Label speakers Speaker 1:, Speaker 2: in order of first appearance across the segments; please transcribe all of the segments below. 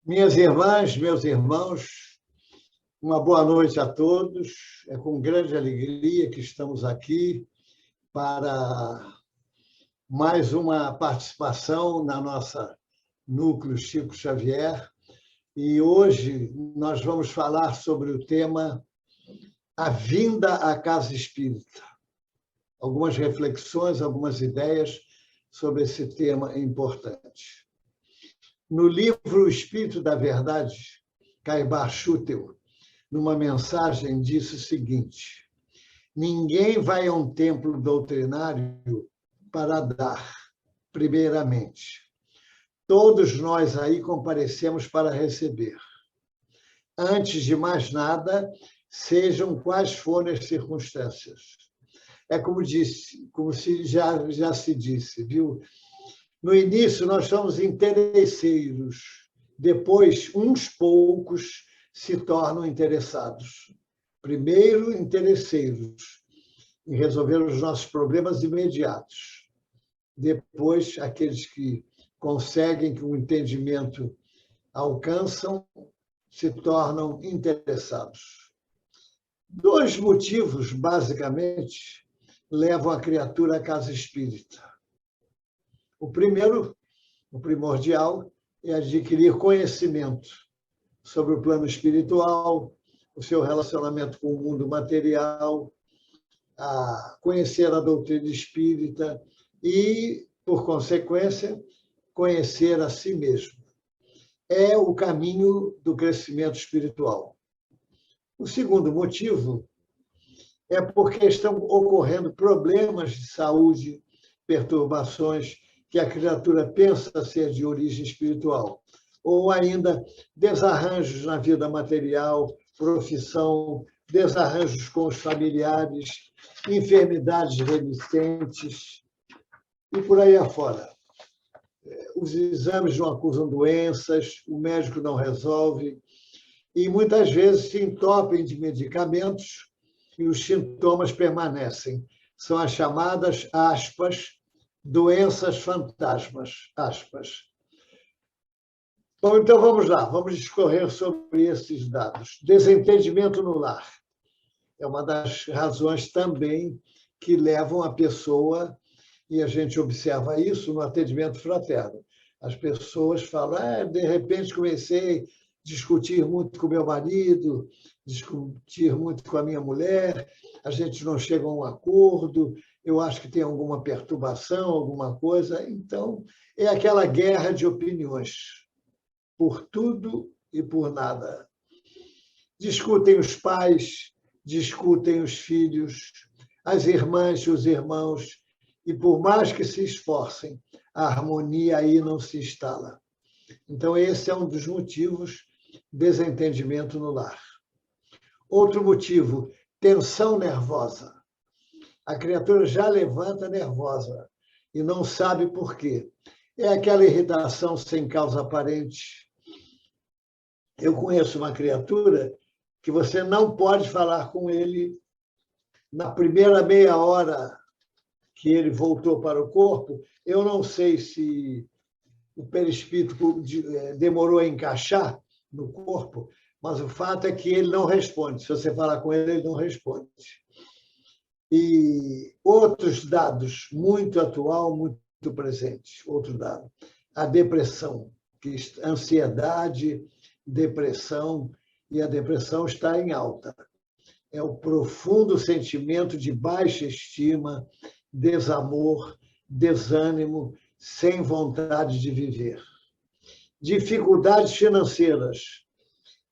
Speaker 1: Minhas irmãs, meus irmãos, uma boa noite a todos. É com grande alegria que estamos aqui para mais uma participação na nossa Núcleo Chico Xavier. E hoje nós vamos falar sobre o tema A Vinda à Casa Espírita. Algumas reflexões, algumas ideias sobre esse tema importante. No livro O Espírito da Verdade, Caibar Schutel, numa mensagem, disse o seguinte: ninguém vai a um templo doutrinário para dar, primeiramente. Todos nós aí comparecemos para receber. Antes de mais nada, sejam quais forem as circunstâncias. É como se já se disse, viu? No início, nós somos interesseiros. Depois, uns poucos se tornam interessados. Primeiro, interesseiros, em resolver os nossos problemas imediatos. Depois, aqueles que conseguem que o entendimento alcançam, se tornam interessados. Dois motivos, basicamente, levam a criatura à casa espírita. O primeiro, o primordial, é adquirir conhecimento sobre o plano espiritual, o seu relacionamento com o mundo material, a conhecer a doutrina espírita e, por consequência, conhecer a si mesmo. É o caminho do crescimento espiritual. O segundo motivo é porque estão ocorrendo problemas de saúde, perturbações que a criatura pensa ser de origem espiritual, ou ainda desarranjos na vida material, profissão, desarranjos com os familiares, enfermidades resistentes e por aí afora. Os exames não acusam doenças, o médico não resolve e muitas vezes se entopem de medicamentos e os sintomas permanecem. São as chamadas, aspas, doenças fantasmas, aspas. Bom, então vamos lá, vamos discorrer sobre esses dados. Desentendimento no lar é uma das razões também que levam a pessoa, e a gente observa isso no atendimento fraterno. As pessoas falam, de repente comecei a discutir muito com meu marido, discutir muito com a minha mulher, a gente não chega a um acordo, eu acho que tem alguma perturbação, alguma coisa. Então, é aquela guerra de opiniões, por tudo e por nada. Discutem os pais, discutem os filhos, as irmãs e os irmãos, e por mais que se esforcem, a harmonia aí não se instala. Então, esse é um dos motivos, desentendimento no lar. Outro motivo, tensão nervosa. A criatura já levanta nervosa e não sabe por quê. É aquela irritação sem causa aparente. Eu conheço uma criatura que você não pode falar com ele na primeira meia hora que ele voltou para o corpo. Eu não sei se o perispírito demorou a encaixar no corpo, mas o fato é que ele não responde. Se você falar com ele, ele não responde. E outros dados, muito atual, muito presente. Outro dado, a depressão, ansiedade, depressão, e a depressão está em alta. É o profundo sentimento de baixa estima, desamor, desânimo, sem vontade de viver. Dificuldades financeiras.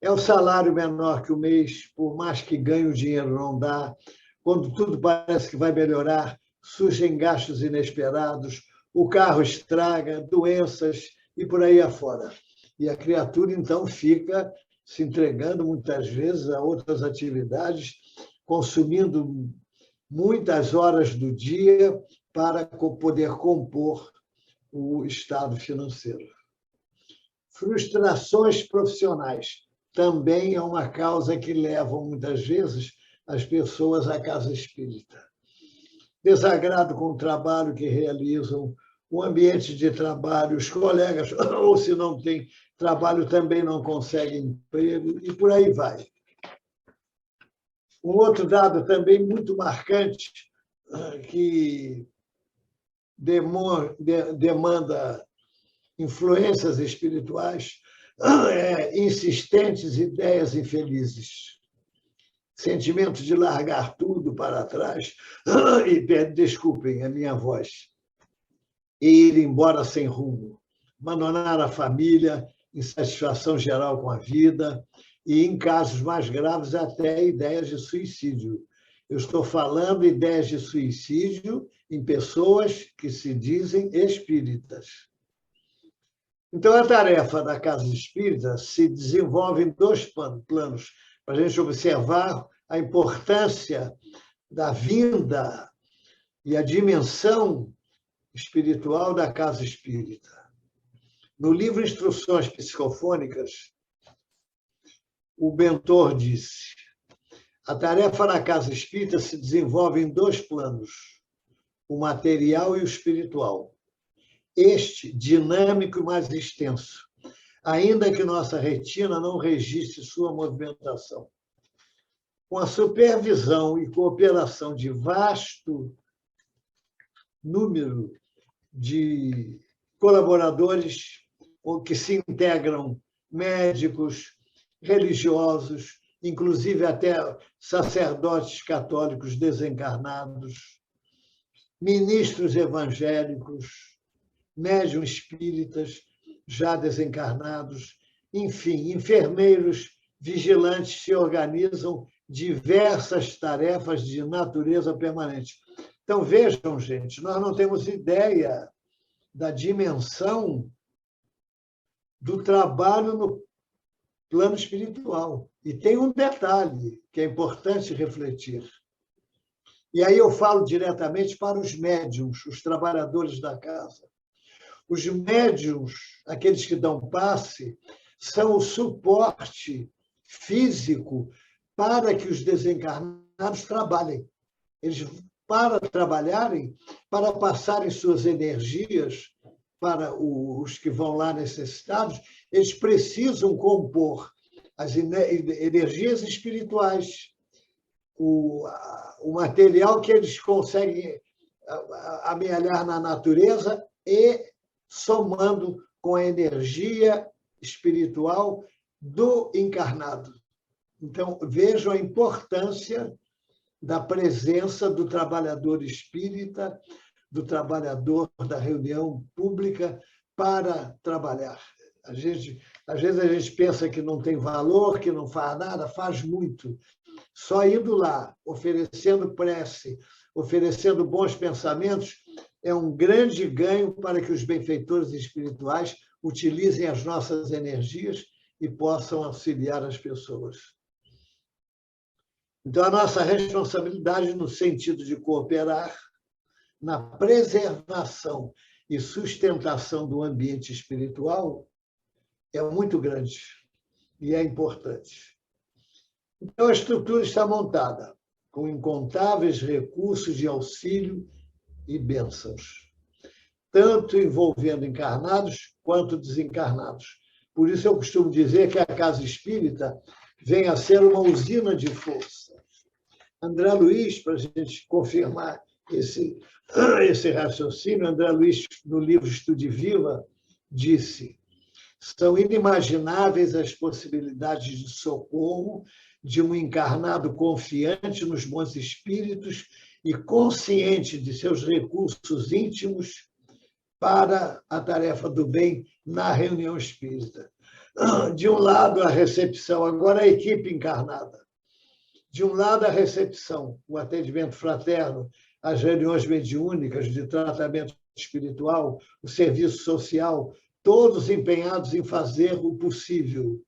Speaker 1: É o salário menor que o mês, por mais que ganhe o dinheiro não dá. Quando tudo parece que vai melhorar, surgem gastos inesperados, o carro estraga, doenças e por aí afora. E a criatura, então, fica se entregando muitas vezes a outras atividades, consumindo muitas horas do dia para poder compor o estado financeiro. Frustrações profissionais também é uma causa que leva, muitas vezes, as pessoas à casa espírita. Desagrado com o trabalho que realizam, o ambiente de trabalho, os colegas, ou se não tem trabalho, também não conseguem emprego, e por aí vai. Um outro dado também muito marcante, que demanda influências espirituais, é insistentes ideias infelizes. Sentimento de largar tudo para trás, e desculpem a minha voz, e ir embora sem rumo, abandonar a família, insatisfação geral com a vida, e, em casos mais graves, até ideias de suicídio. Eu estou falando ideias de suicídio em pessoas que se dizem espíritas. Então, a tarefa da Casa Espírita se desenvolve em dois planos, para a gente observar a importância da vinda e a dimensão espiritual da Casa Espírita. No livro Instruções Psicofônicas, o Bentor disse: a tarefa da Casa Espírita se desenvolve em dois planos, o material e o espiritual. Este, dinâmico e mais extenso, ainda que nossa retina não registre sua movimentação. Com a supervisão e cooperação de vasto número de colaboradores que se integram, médicos, religiosos, inclusive até sacerdotes católicos desencarnados, ministros evangélicos, médiuns espíritas já desencarnados, enfim, enfermeiros vigilantes se organizam diversas tarefas de natureza permanente. Então, vejam, gente, nós não temos ideia da dimensão do trabalho no plano espiritual. E tem um detalhe que é importante refletir. E aí eu falo diretamente para os médiuns, os trabalhadores da casa. Os médiuns, aqueles que dão passe, são o suporte físico para que os desencarnados trabalhem. Eles, para trabalharem, para passarem suas energias para os que vão lá necessitados, eles precisam compor as energias espirituais, o material que eles conseguem amealhar na natureza e somando com a energia espiritual do encarnado. Então, vejam a importância da presença do trabalhador espírita, do trabalhador da reunião pública para trabalhar. Às vezes a gente pensa que não tem valor, que não faz nada, faz muito. Só indo lá, oferecendo prece, oferecendo bons pensamentos, é um grande ganho para que os benfeitores espirituais utilizem as nossas energias e possam auxiliar as pessoas. Então, a nossa responsabilidade no sentido de cooperar na preservação e sustentação do ambiente espiritual é muito grande e é importante. Então, a estrutura está montada com incontáveis recursos de auxílio e bênçãos, tanto envolvendo encarnados quanto desencarnados. Por isso, eu costumo dizer que a Casa Espírita vem a ser uma usina de força. André Luiz, para a gente confirmar esse raciocínio, André Luiz, no livro Estude Viva, disse: são inimagináveis as possibilidades de socorro de um encarnado confiante nos bons espíritos e consciente de seus recursos íntimos para a tarefa do bem na reunião espírita. De um lado, a recepção, agora a equipe encarnada. De um lado, a recepção, o atendimento fraterno, as reuniões mediúnicas de tratamento espiritual, o serviço social, todos empenhados em fazer o possível,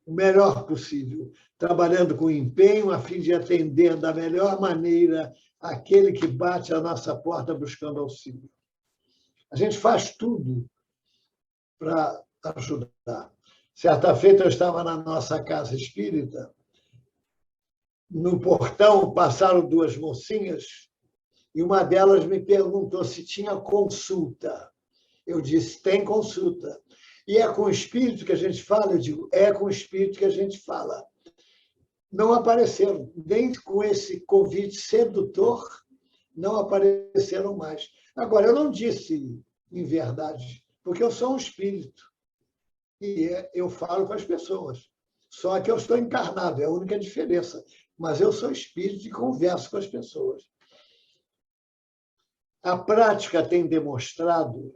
Speaker 1: o melhor possível, trabalhando com empenho a fim de atender da melhor maneira aquele que bate à nossa porta buscando auxílio. A gente faz tudo para ajudar. Certa feita, eu estava na nossa casa espírita, no portão passaram duas mocinhas e uma delas me perguntou se tinha consulta. Eu disse, tem consulta. E é com o espírito que a gente fala? Eu digo, é com o espírito que a gente fala. Não apareceram, nem com esse convite sedutor, não apareceram mais. Agora, eu não disse em verdade, porque eu sou um espírito e eu falo com as pessoas. Só que eu estou encarnado, é a única diferença. Mas eu sou espírito e converso com as pessoas. A prática tem demonstrado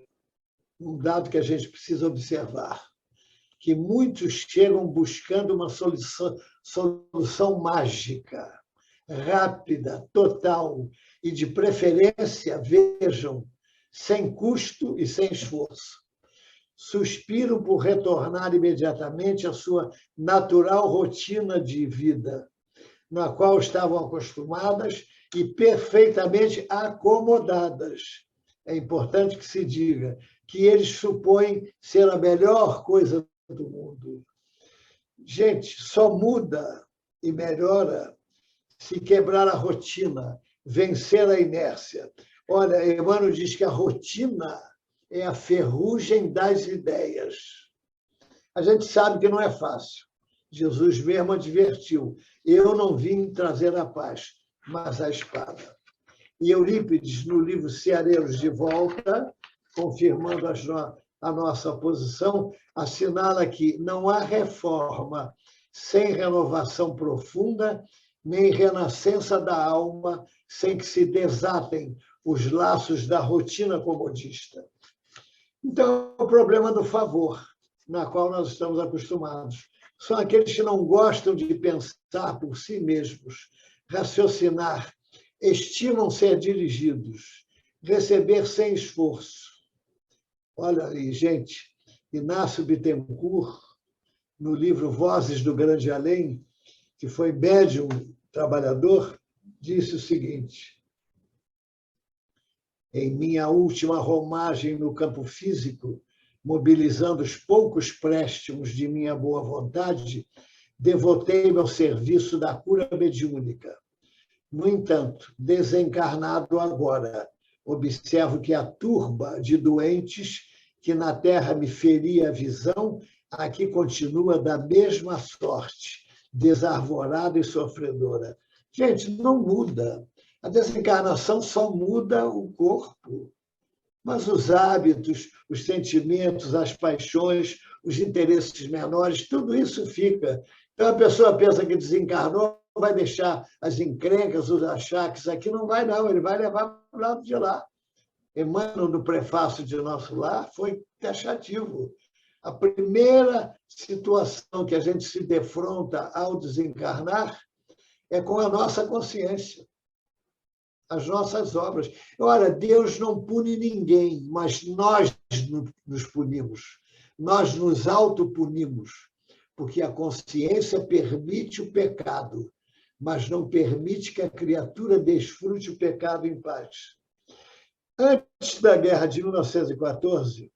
Speaker 1: um dado que a gente precisa observar, que muitos chegam buscando uma solução mágica, rápida, total, e de preferência, vejam, sem custo e sem esforço. Suspiram por retornar imediatamente à sua natural rotina de vida, na qual estavam acostumadas e perfeitamente acomodadas. É importante que se diga que eles supõem ser a melhor coisa do mundo. Gente, só muda e melhora se quebrar a rotina, vencer a inércia. Olha, Emmanuel diz que a rotina é a ferrugem das ideias. A gente sabe que não é fácil. Jesus mesmo advertiu, eu não vim trazer a paz, mas a espada. E Eurípides, no livro Ceareiros de Volta, confirmando a nossa posição, assinala que não há reforma sem renovação profunda, nem renascença da alma, sem que se desatem os laços da rotina comodista. Então, é o problema do favor, na qual nós estamos acostumados. São aqueles que não gostam de pensar por si mesmos, raciocinar, estimam ser dirigidos, receber sem esforço. Olha aí, gente, Inácio Bittencourt, no livro Vozes do Grande Além, que foi médium trabalhador, disse o seguinte: em minha última romagem no campo físico, mobilizando os poucos préstimos de minha boa vontade, devotei-me ao serviço da cura mediúnica. No entanto, desencarnado agora, observo que a turba de doentes que na Terra me feria a visão, aqui continua da mesma sorte, desarvorada e sofredora. Gente, não muda. A desencarnação só muda o corpo. Mas os hábitos, os sentimentos, as paixões, os interesses menores, tudo isso fica. Então, a pessoa pensa que desencarnou, vai deixar as encrencas, os achaques aqui, não vai não, ele vai levar para o lado de lá. Emmanuel, no prefácio de Nosso Lar, foi taxativo. A primeira situação que a gente se defronta ao desencarnar é com a nossa consciência, as nossas obras. Ora, Deus não pune ninguém, mas nós nos punimos, nós nos autopunimos, porque a consciência permite o pecado, mas não permite que a criatura desfrute o pecado em paz. Antes da guerra de 1914,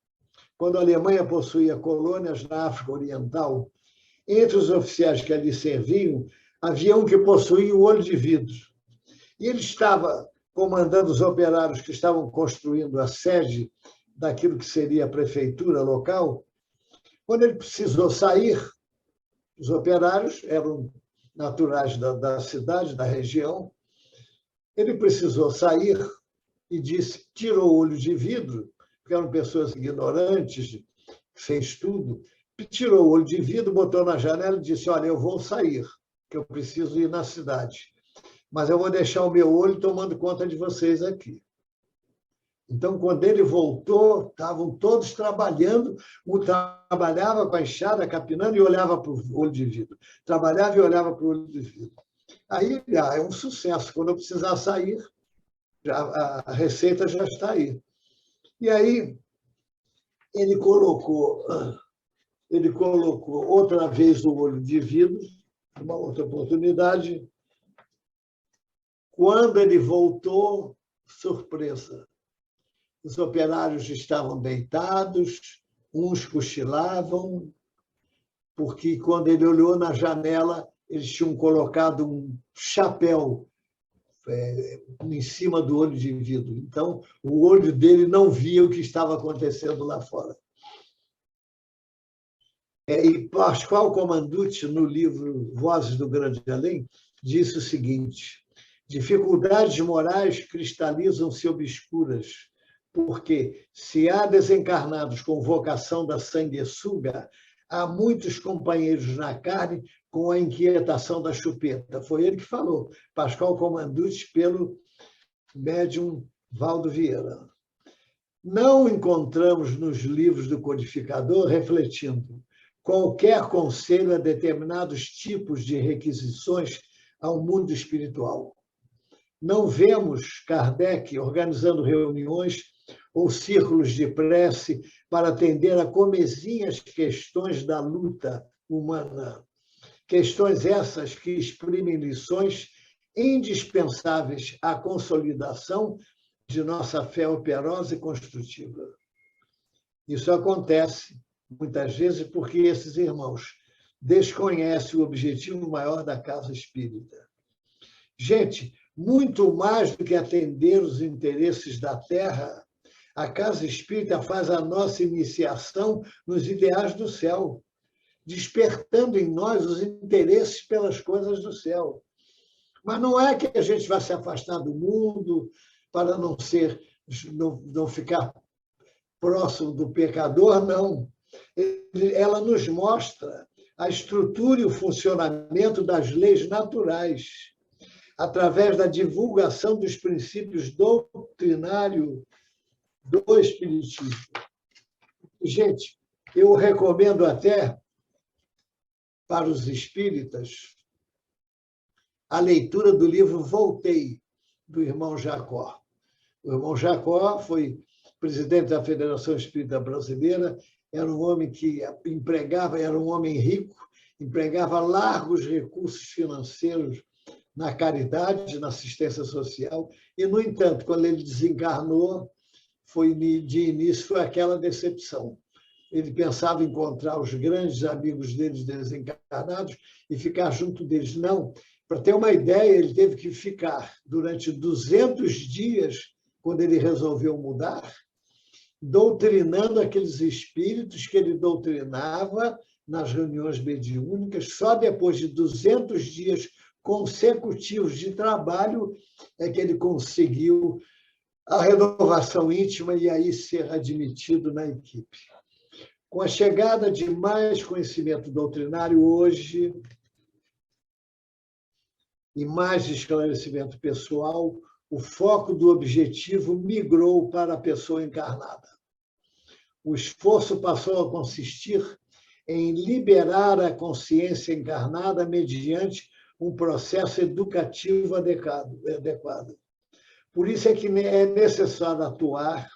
Speaker 1: quando a Alemanha possuía colônias na África Oriental, entre os oficiais que ali serviam, havia um que possuía o olho de vidro. E ele estava comandando os operários que estavam construindo a sede daquilo que seria a prefeitura local. Quando ele precisou sair, os operários eram naturais da cidade, da região, ele precisou sair e disse, tirou o olho de vidro, porque eram pessoas ignorantes, sem estudo, tirou o olho de vidro, botou na janela e disse, olha, eu vou sair, que eu preciso ir na cidade, mas eu vou deixar o meu olho tomando conta de vocês aqui. Então, quando ele voltou, estavam todos trabalhando, um trabalhava com a enxada, capinando e olhava para o olho de vidro. Trabalhava e olhava para o olho de vidro. Aí, é um sucesso. Quando eu precisar sair, a receita já está aí. E aí, ele colocou outra vez o olho de vidro, uma outra oportunidade. Quando ele voltou, surpresa. Os operários estavam deitados, uns cochilavam, porque quando ele olhou na janela, eles tinham colocado um chapéu em cima do olho de vidro. Então, o olho dele não via o que estava acontecendo lá fora. E Pascoal Comanducci, no livro Vozes do Grande Além, disse o seguinte: dificuldades morais cristalizam-se obscuras, porque, se há desencarnados com vocação da sanguessuga, há muitos companheiros na carne com a inquietação da chupeta. Foi ele que falou, Pascoal Comanducci, pelo médium Valdo Vieira. Não encontramos nos livros do codificador refletindo qualquer conselho a determinados tipos de requisições ao mundo espiritual. Não vemos Kardec organizando reuniões ou círculos de prece para atender a comezinhas questões da luta humana. Questões essas que exprimem lições indispensáveis à consolidação de nossa fé operosa e construtiva. Isso acontece, muitas vezes, porque esses irmãos desconhecem o objetivo maior da casa espírita. Gente, muito mais do que atender os interesses da terra, a casa espírita faz a nossa iniciação nos ideais do céu, despertando em nós os interesses pelas coisas do céu. Mas não é que a gente vai se afastar do mundo para não ficar próximo do pecador, não. Ela nos mostra a estrutura e o funcionamento das leis naturais, através da divulgação dos princípios doutrinários do Espiritismo. Gente, eu recomendo até para os espíritas a leitura do livro Voltei, do irmão Jacó. O irmão Jacó foi presidente da Federação Espírita Brasileira, era um homem que empregava, era um homem rico, empregava largos recursos financeiros na caridade, na assistência social, e, no entanto, quando ele desencarnou, de início foi aquela decepção. Ele pensava encontrar os grandes amigos deles desencarnados e ficar junto deles. Não. Para ter uma ideia, ele teve que ficar durante 200 dias, quando ele resolveu mudar, doutrinando aqueles espíritos que ele doutrinava nas reuniões mediúnicas. Só depois de 200 dias consecutivos de trabalho é que ele conseguiu a renovação íntima e aí ser admitido na equipe. Com a chegada de mais conhecimento doutrinário hoje e mais esclarecimento pessoal, o foco do objetivo migrou para a pessoa encarnada. O esforço passou a consistir em liberar a consciência encarnada mediante um processo educativo adequado. Por isso é que é necessário atuar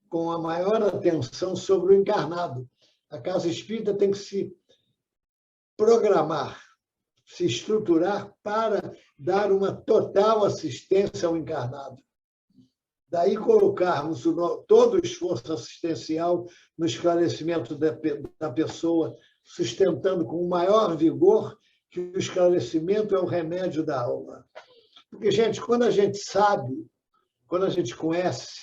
Speaker 1: com a maior atenção sobre o encarnado. A casa espírita tem que se programar, se estruturar para dar uma total assistência ao encarnado. Daí colocarmos todo o esforço assistencial no esclarecimento da pessoa, sustentando com o maior vigor que o esclarecimento é o remédio da alma. Porque, gente, quando a gente sabe, quando a gente conhece,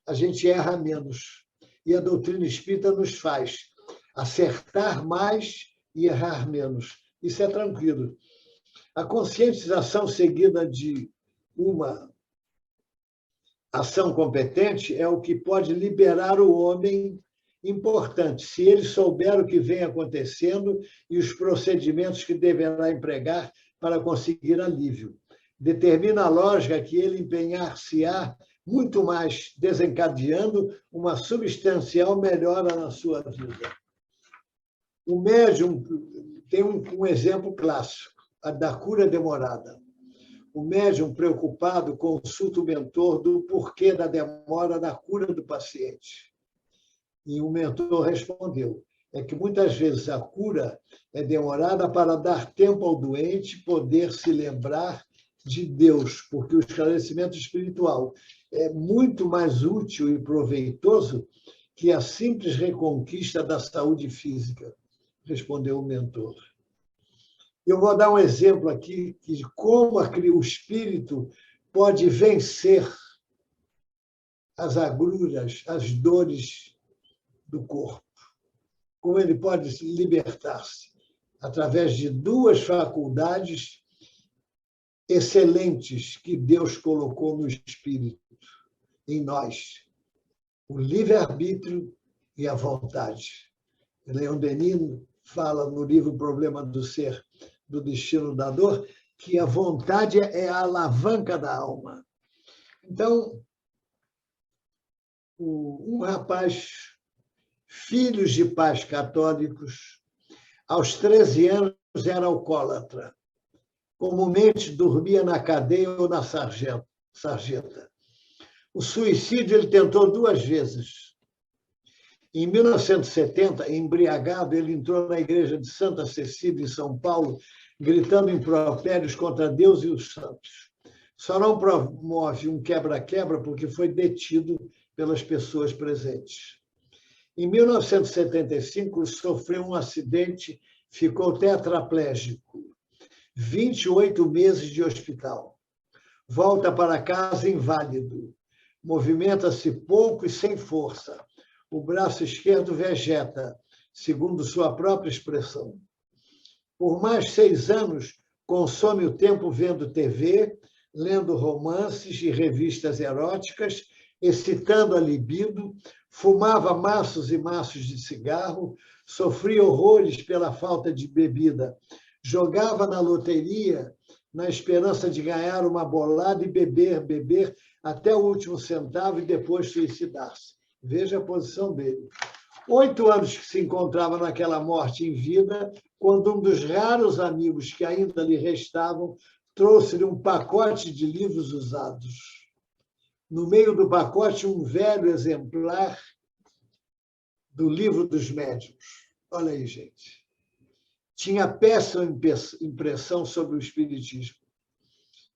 Speaker 1: a gente erra menos. E a doutrina espírita nos faz acertar mais e errar menos. Isso é tranquilo. A conscientização seguida de uma ação competente é o que pode liberar o homem importante, se ele souber o que vem acontecendo e os procedimentos que deverá empregar para conseguir alívio. Determina a lógica que ele empenhar-se-á muito mais, desencadeando uma substancial melhora na sua vida. O médium tem um exemplo clássico, a da cura demorada. O médium preocupado consulta o mentor do porquê da demora da cura do paciente. E o mentor respondeu, é que muitas vezes a cura é demorada para dar tempo ao doente poder se lembrar de Deus, porque o esclarecimento espiritual é muito mais útil e proveitoso que a simples reconquista da saúde física, respondeu o mentor. Eu vou dar um exemplo aqui de como o espírito pode vencer as agruras, as dores do corpo. Como ele pode libertar-se através de duas faculdades excelentes que Deus colocou no espírito, em nós: o livre-arbítrio e a vontade. Leon Denis fala no livro O Problema do Ser, do Destino da Dor, que a vontade é a alavanca da alma. Então, um rapaz, filhos de pais católicos, aos 13 anos era alcoólatra. Comumente dormia na cadeia ou na sarjeta. O suicídio ele tentou 2 vezes. Em 1970, embriagado, ele entrou na igreja de Santa Cecília, em São Paulo, gritando impropérios contra Deus e os santos. Só não promove um quebra-quebra porque foi detido pelas pessoas presentes. Em 1975, sofreu um acidente, ficou tetraplégico. 28 meses de hospital. Volta para casa inválido. Movimenta-se pouco e sem força. O braço esquerdo vegeta, segundo sua própria expressão. Por mais 6 anos, consome o tempo vendo TV, lendo romances e revistas eróticas, excitando a libido, fumava maços e maços de cigarro, sofria horrores pela falta de bebida, jogava na loteria na esperança de ganhar uma bolada e beber até o último centavo e depois suicidar-se. Veja a posição dele. 8 anos que se encontrava naquela morte em vida, quando um dos raros amigos que ainda lhe restavam trouxe-lhe um pacote de livros usados. No meio do pacote, um velho exemplar do Livro dos Médiuns. Olha aí, gente. Tinha péssima impressão sobre o espiritismo.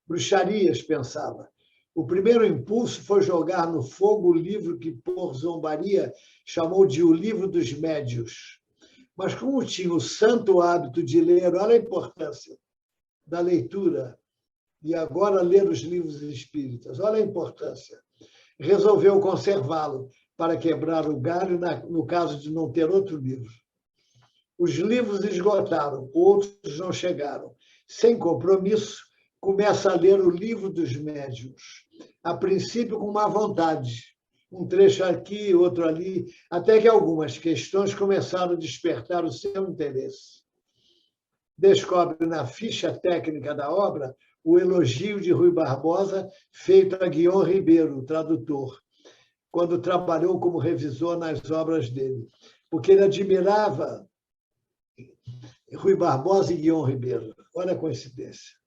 Speaker 1: Bruxarias, pensava. O primeiro impulso foi jogar no fogo o livro que, por zombaria, chamou de O Livro dos Médiuns. Mas como tinha o santo hábito de ler, olha a importância da leitura, e agora ler os livros espíritas, olha a importância, resolveu conservá-lo para quebrar o galho no caso de não ter outro livro. Os livros esgotaram, outros não chegaram. Sem compromisso, começa a ler o Livro dos Médiuns, a princípio com má vontade, um trecho aqui, outro ali, até que algumas questões começaram a despertar o seu interesse. Descobre na ficha técnica da obra o elogio de Rui Barbosa, feito a Guion Ribeiro, tradutor, quando trabalhou como revisor nas obras dele, porque ele admirava Rui Barbosa e Guion Ribeiro. Olha a coincidência.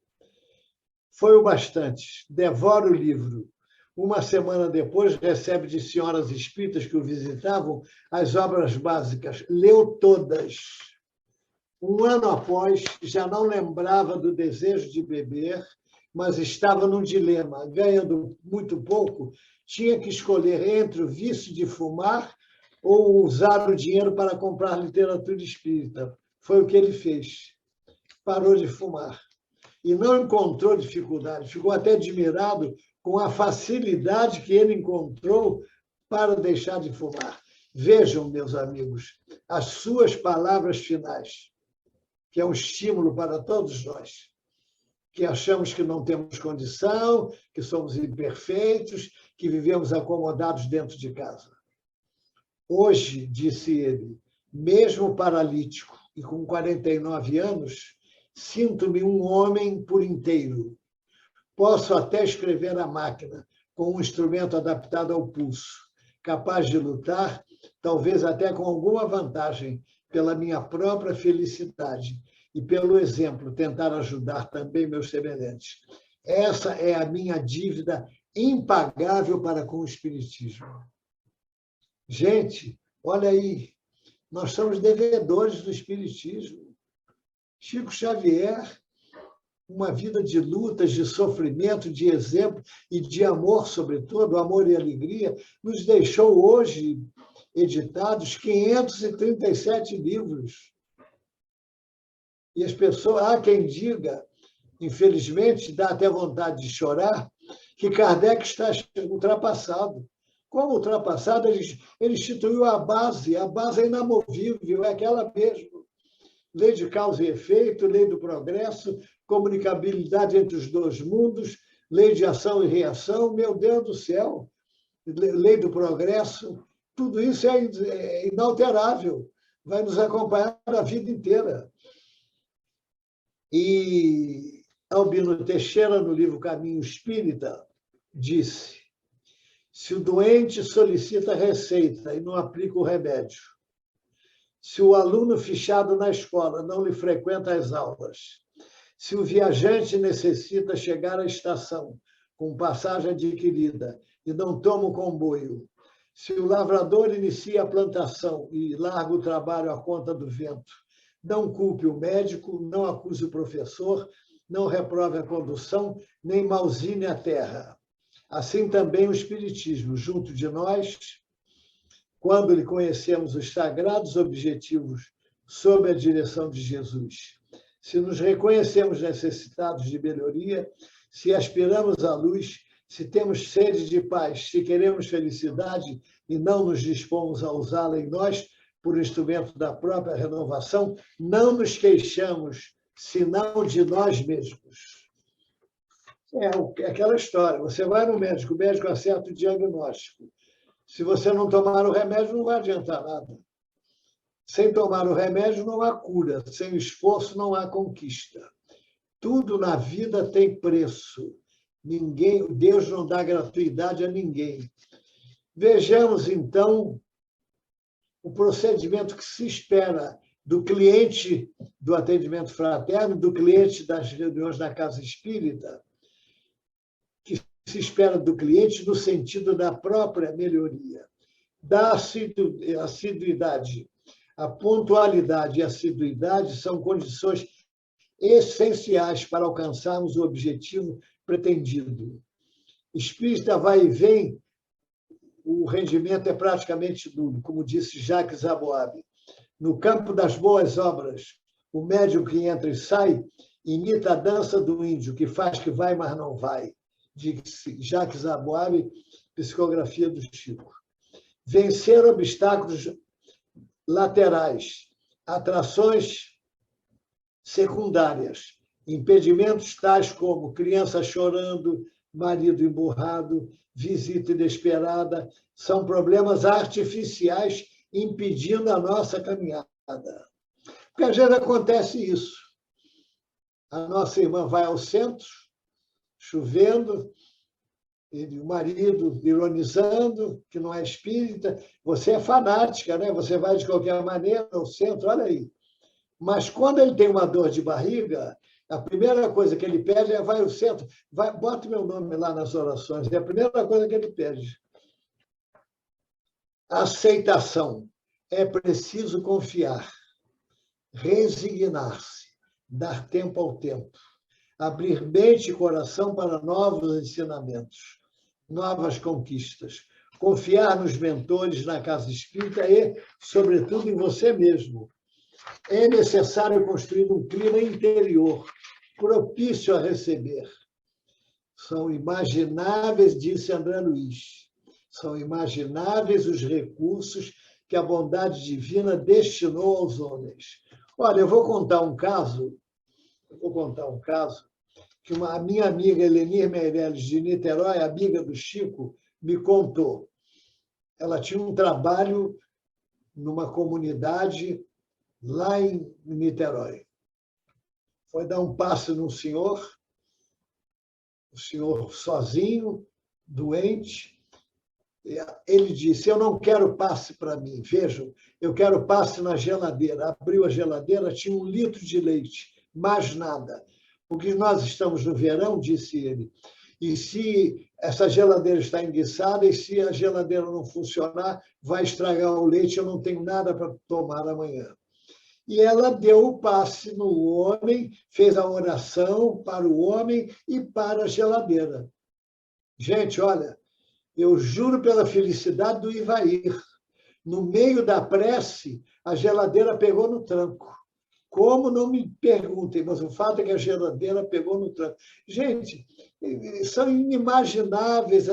Speaker 1: Foi o bastante. Devora o livro. Uma semana depois, recebe de senhoras espíritas que o visitavam as obras básicas. Leu todas. 1 ano após, já não lembrava do desejo de beber, mas estava num dilema. Ganhando muito pouco, tinha que escolher entre o vício de fumar ou usar o dinheiro para comprar literatura espírita. Foi o que ele fez. Parou de fumar. E não encontrou dificuldade. Ficou até admirado com a facilidade que ele encontrou para deixar de fumar. Vejam, meus amigos, as suas palavras finais, que é um estímulo para todos nós, que achamos que não temos condição, que somos imperfeitos, que vivemos acomodados dentro de casa. Hoje, disse ele, mesmo paralítico e com 49 anos, sinto-me um homem por inteiro. Posso até escrever à máquina, com um instrumento adaptado ao pulso, capaz de lutar, talvez até com alguma vantagem, pela minha própria felicidade e pelo exemplo, tentar ajudar também meus semelhantes. Essa é a minha dívida impagável para com o Espiritismo. Gente, olha aí, nós somos devedores do Espiritismo. Chico Xavier, uma vida de lutas, de sofrimento, de exemplo e de amor, sobretudo, amor e alegria, nos deixou hoje editados 537 livros. E as pessoas, há quem diga, infelizmente, dá até vontade de chorar, que Kardec está ultrapassado. Como ultrapassado, ele instituiu a base é inamovível, é aquela mesmo. Lei de causa e efeito, lei do progresso, comunicabilidade entre os dois mundos, lei de ação e reação, meu Deus do céu, lei do progresso, tudo isso é inalterável, vai nos acompanhar a vida inteira. E Albino Teixeira, no livro Caminho Espírita, disse: se o doente solicita receita e não aplica o remédio, se o aluno fichado na escola não lhe frequenta as aulas, se o viajante necessita chegar à estação com passagem adquirida e não toma o comboio, se o lavrador inicia a plantação e larga o trabalho à conta do vento, não culpe o médico, não acuse o professor, não reprove a condução, nem malzine a terra. Assim também o Espiritismo, junto de nós, quando lhe conhecemos os sagrados objetivos sob a direção de Jesus, se nos reconhecemos necessitados de melhoria, se aspiramos à luz, se temos sede de paz, se queremos felicidade e não nos dispomos a usá-la em nós por instrumento da própria renovação, não nos queixamos senão de nós mesmos. É aquela história, você vai no médico, o médico acerta o diagnóstico. Se você não tomar o remédio, não vai adiantar nada. Sem tomar o remédio, não há cura. Sem esforço, não há conquista. Tudo na vida tem preço. Deus não dá gratuidade a ninguém. Vejamos, então, o procedimento que se espera do cliente do atendimento fraterno, do cliente das reuniões na casa espírita, que se espera do cliente no sentido da própria melhoria, da assiduidade. A pontualidade e a assiduidade são condições essenciais para alcançarmos o objetivo pretendido. Espírita vai e vem, o rendimento é praticamente nulo, como disse Jacques Aboab. No campo das boas obras, o médium que entra e sai imita a dança do índio, que faz que vai, mas não vai. Disse Jacques Aboab, psicografia do Chico. Vencer obstáculos laterais, atrações secundárias, impedimentos tais como criança chorando, marido emburrado, visita inesperada, são problemas artificiais impedindo a nossa caminhada. Porque às vezes acontece isso. A nossa irmã vai ao centro, chovendo, o marido ironizando, que não é espírita, você é fanática, né? Você vai de qualquer maneira ao centro, olha aí. Mas quando ele tem uma dor de barriga, a primeira coisa que ele pede é vai ao centro, bota meu nome lá nas orações, é a primeira coisa que ele pede. Aceitação. É preciso confiar, resignar-se, dar tempo ao tempo, abrir mente e coração para novos ensinamentos, novas conquistas, confiar nos mentores na casa espírita e, sobretudo, em você mesmo. É necessário construir um clima interior propício a receber. São imagináveis, disse André Luiz, são imagináveis os recursos que a bondade divina destinou aos homens. Olha, eu vou contar um caso que a minha amiga Helenir Meirelles, de Niterói, amiga do Chico, me contou. Ela tinha um trabalho numa comunidade lá em Niterói. Foi dar um passe num senhor, o senhor sozinho, doente. Ele disse, eu não quero passe para mim, vejam, eu quero passe na geladeira. Abriu a geladeira, tinha 1 litro de leite, mais nada. Porque nós estamos no verão, disse ele, e se essa geladeira está enguiçada, e se a geladeira não funcionar, vai estragar o leite, eu não tenho nada para tomar amanhã. E ela deu o passe no homem, fez a oração para o homem e para a geladeira. Gente, olha, eu juro pela felicidade do Ivair, no meio da prece, a geladeira pegou no tranco. Como, não me perguntem, mas o fato é que a geladeira pegou no trânsito. Gente, são inimagináveis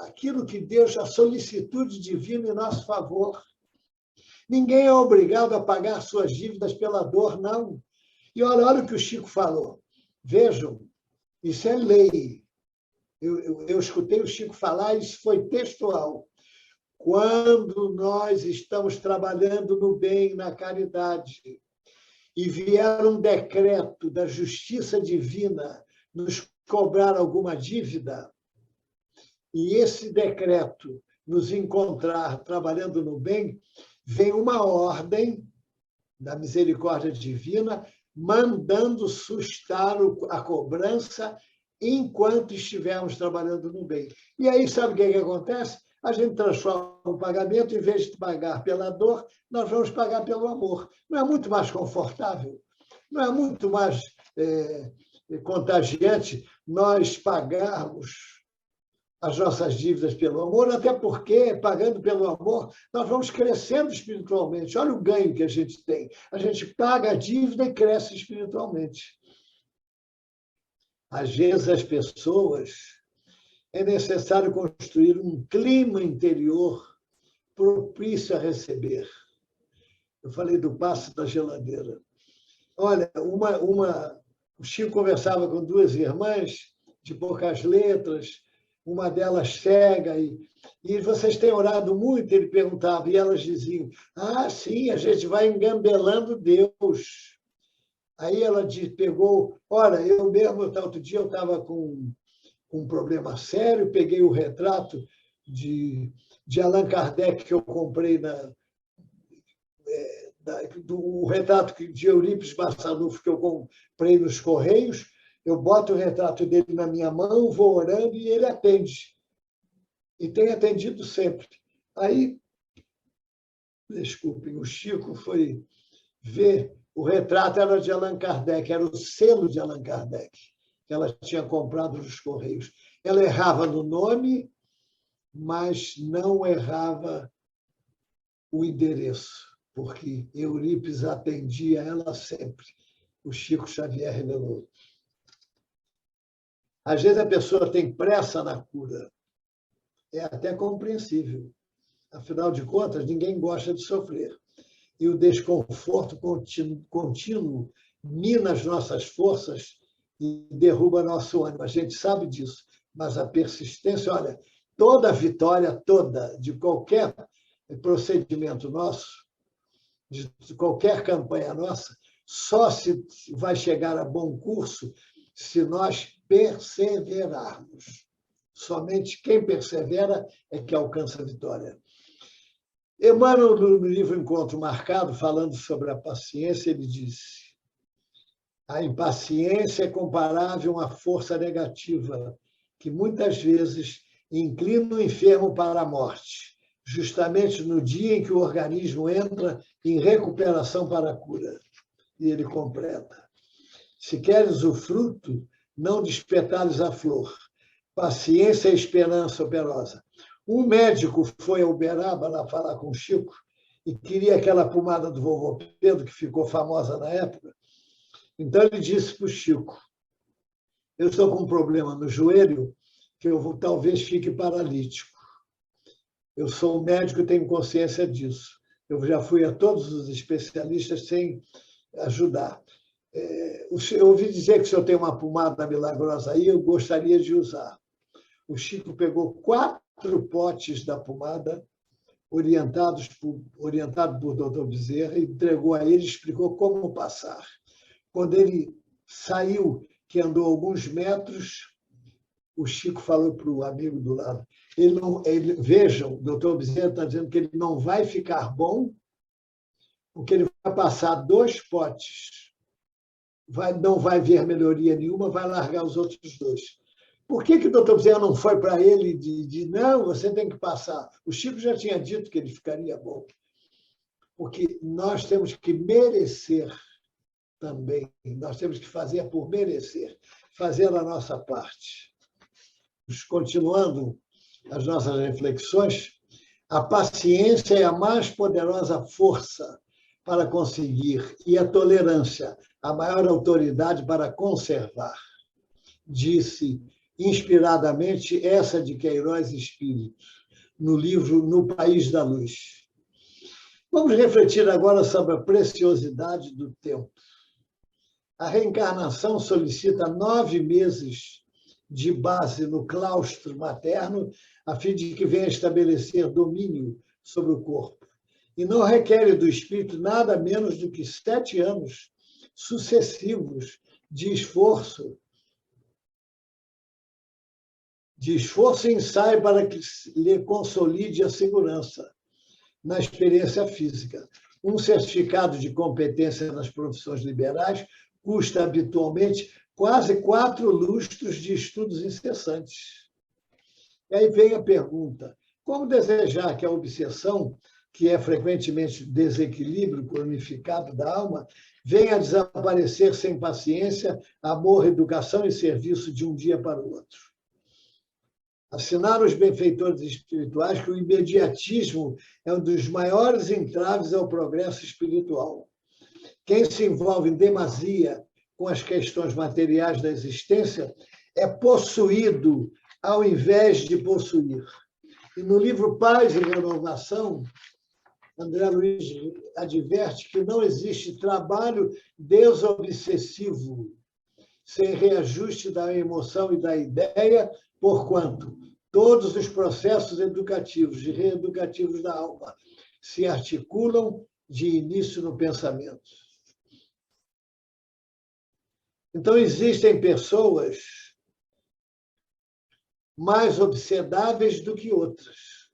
Speaker 1: aquilo que Deus, a solicitude divina em nosso favor. Ninguém é obrigado a pagar suas dívidas pela dor, não. E olha o que o Chico falou. Vejam, isso é lei. Eu escutei o Chico falar, isso foi textual. Quando nós estamos trabalhando no bem, na caridade, e vier um decreto da justiça divina nos cobrar alguma dívida, e esse decreto nos encontrar trabalhando no bem, vem uma ordem da misericórdia divina mandando sustar a cobrança enquanto estivermos trabalhando no bem. E aí, sabe o que acontece? A gente transforma o pagamento, em vez de pagar pela dor, nós vamos pagar pelo amor. Não é muito mais confortável? Não é muito mais contagiante nós pagarmos as nossas dívidas pelo amor, até porque, pagando pelo amor, nós vamos crescendo espiritualmente. Olha o ganho que a gente tem. A gente paga a dívida e cresce espiritualmente. Às vezes, as pessoas, é necessário construir um clima interior propício a receber. Eu falei do passo da geladeira. Olha, o Chico conversava com duas irmãs de poucas letras, uma delas cega, e vocês têm orado muito, ele perguntava, e elas diziam, sim, a gente vai engambelando Deus. Aí ela pegou, olha, eu mesmo, outro dia eu estava com um problema sério, peguei o retrato de Allan Kardec que eu comprei o retrato de Eurípides Barçanufo que eu comprei nos Correios, eu boto o retrato dele na minha mão, vou orando e ele atende. E tem atendido sempre. Aí, desculpem, o Chico foi ver, o retrato era de Allan Kardec, era o selo de Allan Kardec, que ela tinha comprado nos Correios. Ela errava no nome, mas não errava o endereço, porque Eurípides atendia ela sempre. O Chico Xavier revelou. Às vezes a pessoa tem pressa na cura. É até compreensível. Afinal de contas, ninguém gosta de sofrer. E o desconforto contínuo mina as nossas forças e derruba nosso ânimo. A gente sabe disso. Mas a persistência, olha, toda vitória, toda, de qualquer procedimento nosso, de qualquer campanha nossa, só se vai chegar a bom curso se nós perseverarmos. Somente quem persevera é que alcança a vitória. Emmanuel, no livro Encontro Marcado, falando sobre a paciência, ele disse: a impaciência é comparável a uma força negativa que muitas vezes inclina o enfermo para a morte, justamente no dia em que o organismo entra em recuperação para a cura. E ele completa: se queres o fruto, não despetales a flor. Paciência e esperança operosa. Um médico foi a Uberaba lá falar com o Chico e queria aquela pomada do vovô Pedro, que ficou famosa na época. Então ele disse para o Chico: eu estou com um problema no joelho que eu talvez fique paralítico. Eu sou médico e tenho consciência disso. Eu já fui a todos os especialistas sem ajudar. Eu ouvi dizer que se eu tenho uma pomada milagrosa aí, eu gostaria de usar. O Chico pegou 4 potes da pomada, orientado por Dr. Bezerra, entregou a ele e explicou como passar. Quando ele saiu, que andou alguns metros, o Chico falou para o amigo do lado: vejam, o doutor Bezerra está dizendo que ele não vai ficar bom, porque ele vai passar 2 potes, não vai ver melhoria nenhuma, vai largar os outros 2. Por que o doutor Bezerra não foi para ele de não, você tem que passar? O Chico já tinha dito que ele ficaria bom. Porque nós temos que merecer também, nós temos que fazer por merecer, fazer a nossa parte. Continuando as nossas reflexões, a paciência é a mais poderosa força para conseguir, e a tolerância, a maior autoridade para conservar, disse inspiradamente essa de Queiroz Espírito, no livro No País da Luz. Vamos refletir agora sobre a preciosidade do tempo. A reencarnação solicita 9 meses de base no claustro materno, a fim de que venha estabelecer domínio sobre o corpo. E não requer do espírito nada menos do que 7 anos sucessivos de esforço e ensaio para que lhe consolide a segurança na experiência física. Um certificado de competência nas profissões liberais custa habitualmente quase 4 lustros de estudos incessantes. E aí vem a pergunta: como desejar que a obsessão, que é frequentemente desequilíbrio cronificado da alma, venha a desaparecer sem paciência, amor, educação e serviço de um dia para o outro? Assinaram os benfeitores espirituais que o imediatismo é um dos maiores entraves ao progresso espiritual. Quem se envolve em demasia com as questões materiais da existência é possuído ao invés de possuir. E no livro Paz e Renovação, André Luiz adverte que não existe trabalho desobsessivo sem reajuste da emoção e da ideia, porquanto todos os processos educativos e reeducativos da alma se articulam de início no pensamento. Então, existem pessoas mais obsedáveis do que outras.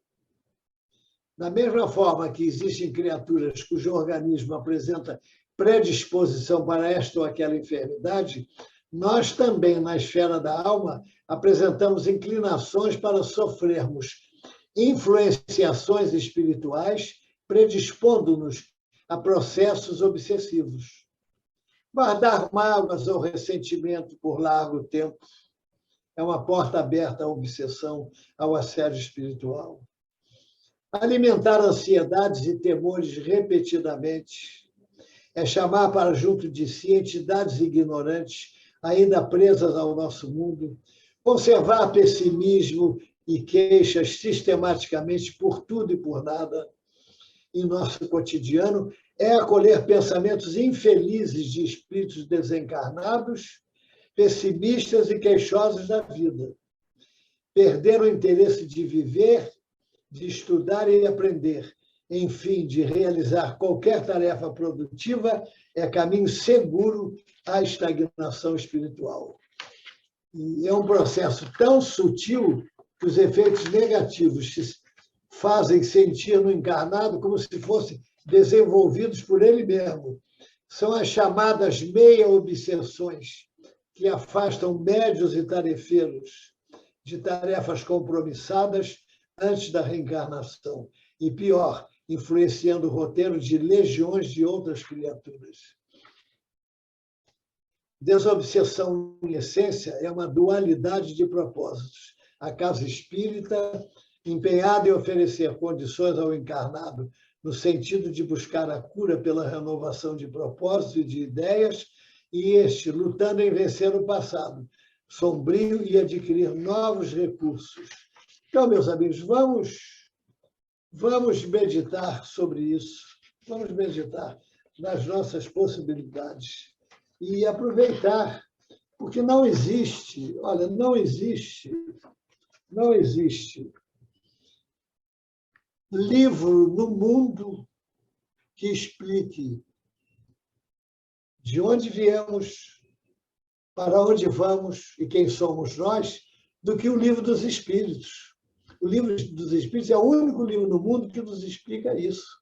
Speaker 1: Da mesma forma que existem criaturas cujo organismo apresenta predisposição para esta ou aquela enfermidade, nós também, na esfera da alma, apresentamos inclinações para sofrermos influenciações espirituais, predispondo-nos a processos obsessivos. Guardar mágoas ou ressentimento por largo tempo é uma porta aberta à obsessão, ao assédio espiritual. Alimentar ansiedades e temores repetidamente é chamar para junto de si entidades ignorantes, ainda presas ao nosso mundo, conservar pessimismo e queixas sistematicamente por tudo e por nada em nosso cotidiano é acolher pensamentos infelizes de espíritos desencarnados, pessimistas e queixosos da vida. Perder o interesse de viver, de estudar e aprender, enfim, de realizar qualquer tarefa produtiva, é caminho seguro à estagnação espiritual. E é um processo tão sutil que os efeitos negativos se fazem sentir no encarnado como se fossem desenvolvidos por ele mesmo. São as chamadas meia-obsessões, que afastam médios e tarefeiros de tarefas compromissadas antes da reencarnação. E pior, influenciando o roteiro de legiões de outras criaturas. Desobsessão, em essência, é uma dualidade de propósitos. A casa espírita, empenhada em oferecer condições ao encarnado no sentido de buscar a cura pela renovação de propósitos e de ideias, e este lutando em vencer o passado sombrio e adquirir novos recursos. Então, meus amigos, vamos meditar sobre isso, vamos meditar nas nossas possibilidades e aproveitar, porque não existe livro no mundo que explique de onde viemos, para onde vamos e quem somos nós, do que o Livro dos Espíritos. O Livro dos Espíritos é o único livro no mundo que nos explica isso.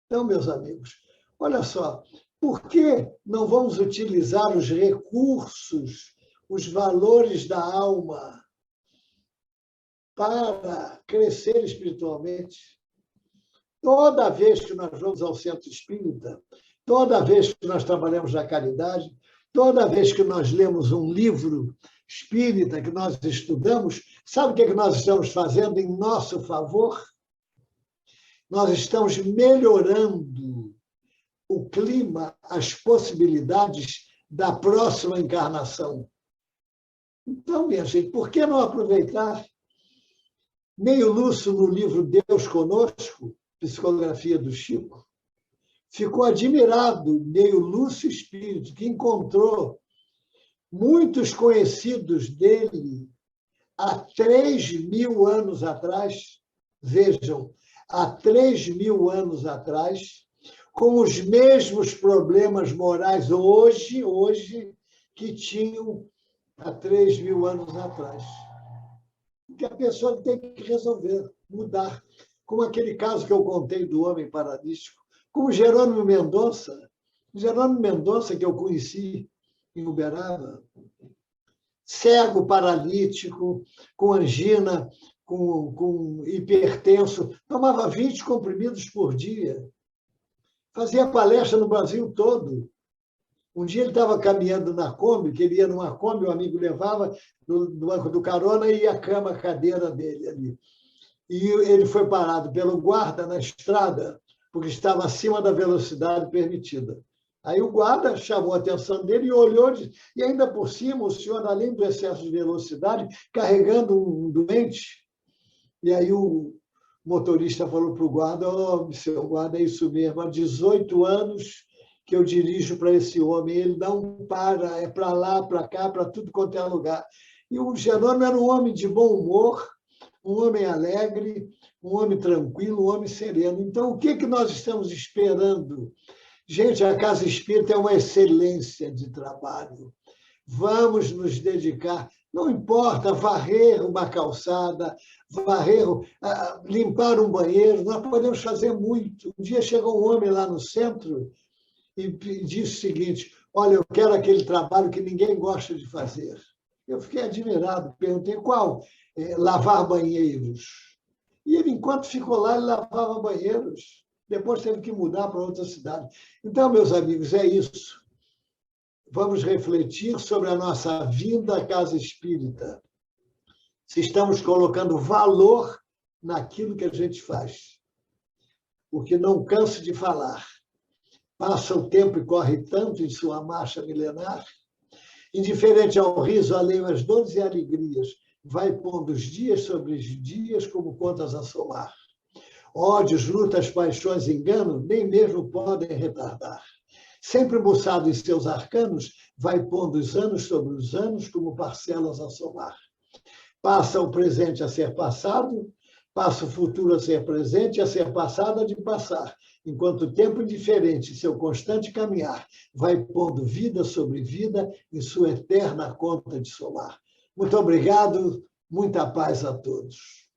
Speaker 1: Então, meus amigos, olha só, por que não vamos utilizar os recursos, os valores da alma para crescer espiritualmente? Toda vez que nós vamos ao centro espírita, toda vez que nós trabalhamos na caridade, toda vez que nós lemos um livro espírita, que nós estudamos, sabe o que nós estamos fazendo em nosso favor? Nós estamos melhorando o clima, as possibilidades da próxima encarnação. Então, minha gente, por que não aproveitar? Neio Lúcio, no livro Deus Conosco, psicografia do Chico, ficou admirado, Neio Lúcio Espírito, que encontrou muitos conhecidos dele há 3.000 anos atrás, vejam, há 3.000 anos atrás, com os mesmos problemas morais hoje que tinham há 3.000 anos atrás. Que a pessoa tem que resolver, mudar. Como aquele caso que eu contei do homem paralítico, como Jerônimo Mendonça, que eu conheci em Uberaba, cego, paralítico, com angina, com hipertenso, tomava 20 comprimidos por dia, fazia palestra no Brasil todo. Um dia ele estava caminhando na Kombi, que ele ia numa Kombi, o amigo levava no banco do carona e a cama, a cadeira dele ali. E ele foi parado pelo guarda na estrada, porque estava acima da velocidade permitida. Aí o guarda chamou a atenção dele e olhou, e ainda por cima, o senhor, além do excesso de velocidade, carregando um doente. E aí o motorista falou para o guarda: "Oh, seu guarda, é isso mesmo, há 18 anos que eu dirijo para esse homem, ele não para, é para lá, para cá, para tudo quanto é lugar." E o Jerônimo era um homem de bom humor, um homem alegre, um homem tranquilo, um homem sereno. Então, o que nós estamos esperando? Gente, a Casa Espírita é uma excelência de trabalho. Vamos nos dedicar, não importa, varrer uma calçada, limpar um banheiro, nós podemos fazer muito. Um dia chegou um homem lá no centro e disse o seguinte: "Olha, eu quero aquele trabalho que ninguém gosta de fazer." Eu fiquei admirado, perguntei: "Qual?" "Lavar banheiros." E ele, enquanto ficou lá, ele lavava banheiros. Depois teve que mudar para outra cidade. Então, meus amigos, é isso. Vamos refletir sobre a nossa vinda à Casa Espírita. Se estamos colocando valor naquilo que a gente faz. Porque não canso de falar. Passa o tempo e corre tanto em sua marcha milenar. Indiferente ao riso, alheio às dores e alegrias, vai pondo os dias sobre os dias como contas a somar. Ódios, lutas, paixões, engano, nem mesmo podem retardar. Sempre embuçado em seus arcanos, vai pondo os anos sobre os anos como parcelas a somar. Passa o presente a ser passado, passa o futuro a ser presente e a ser passado a de passar, enquanto o tempo indiferente, seu constante caminhar, vai pondo vida sobre vida em sua eterna conta de somar. Muito obrigado, muita paz a todos.